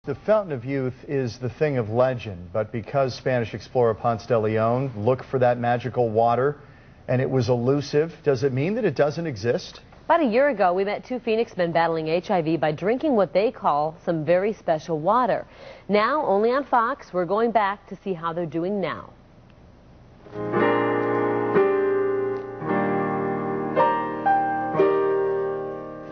The Fountain of Youth is the thing of legend, but because Spanish explorer Ponce de Leon looked for that magical water and it was elusive, does it mean that it doesn't exist? About a year ago, we met two Phoenix men battling HIV by drinking what they call some very special water. Now, only on Fox, we're going back to see how they're doing now.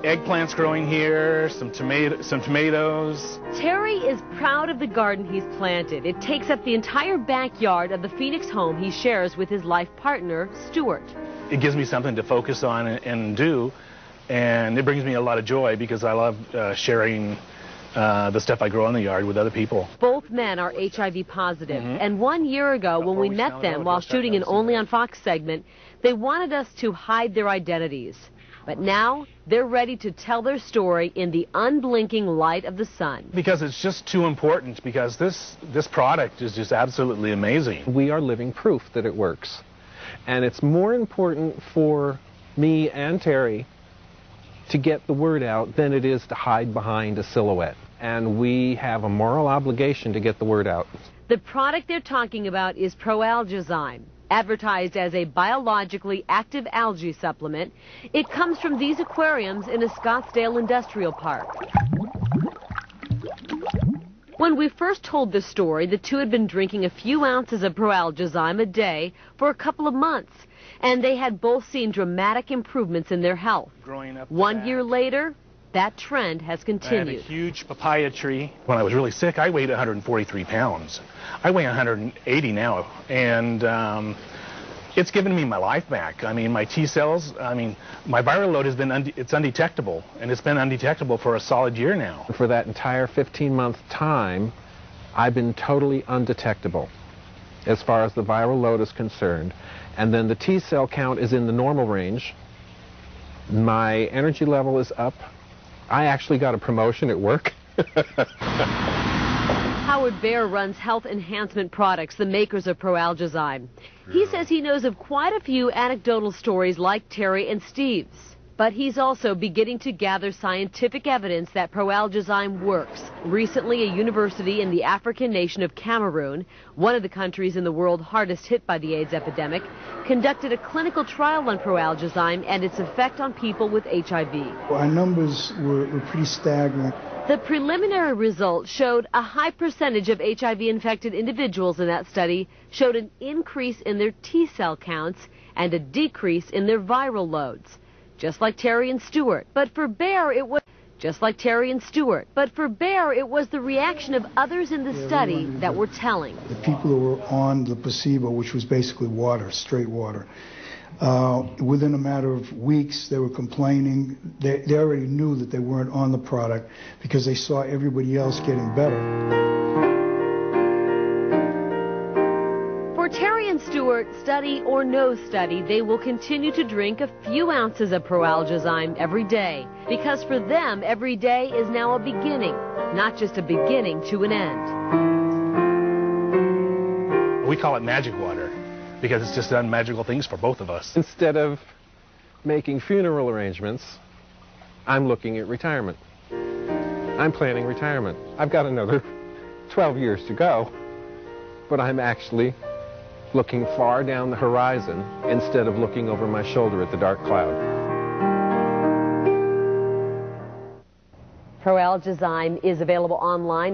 Eggplants growing here, some tomatoes. Terry is proud of the garden he's planted. It takes up the entire backyard of the Phoenix home he shares with his life partner, Stuart. It gives me something to focus on and do, and it brings me a lot of joy because I love sharing the stuff I grow in the yard with other people. Both men are HIV positive, and 1 year ago when we met them while shooting an Only on Fox segment, they wanted us to hide their identities. But now they're ready to tell their story in the unblinking light of the sun. Because it's just too important, because this product is just absolutely amazing. We are living proof that it works. And it's more important for me and Terry to get the word out than it is to hide behind a silhouette. And we have a moral obligation to get the word out. The product they're talking about is Proalgazyme. Advertised as a biologically active algae supplement, it comes from these aquariums in a Scottsdale industrial park. When we first told this story, the two had been drinking a few ounces of Proalgazyme a day for a couple of months, and they had both seen dramatic improvements in their health. 1 year later, that trend has continued. I had a huge papaya tree. When I was really sick, I weighed 143 pounds. I weigh 180 now, and it's given me my life back. I mean, my T cells, my viral load has been, it's undetectable, and it's been undetectable for a solid year now. For that entire 15-month time, I've been totally undetectable as far as the viral load is concerned. And then the T cell count is in the normal range. My energy level is up. I actually got a promotion at work. Howard Baer runs Health Enhancement Products, the makers of Proalgazyme. He says he knows of quite a few anecdotal stories like Terry and Steve's. But he's also beginning to gather scientific evidence that Proalgazyme works. Recently, a university in the African nation of Cameroon, one of the countries in the world hardest hit by the AIDS epidemic, conducted a clinical trial on Proalgazyme and its effect on people with HIV. Our numbers were pretty staggering. The preliminary results showed a high percentage of HIV-infected individuals in that study showed an increase in their T-cell counts and a decrease in their viral loads. Just like Terry and Stuart. But for Baer, it was the reaction of others in the study that were telling. The people who were on the placebo, which was basically water, straight water, within a matter of weeks, they were complaining. They already knew that they weren't on the product because they saw everybody else getting better. For Terry and Stuart, study or no study, they will continue to drink a few ounces of Proalgazyme every day. Because for them, every day is now a beginning, not just a beginning to an end. We call it magic water because it's just done magical things for both of us. Instead of making funeral arrangements, I'm looking at retirement. I'm planning retirement. I've got another 12 years to go, but I'm actually looking far down the horizon instead of looking over my shoulder at the dark cloud. Proalgazyme is available online.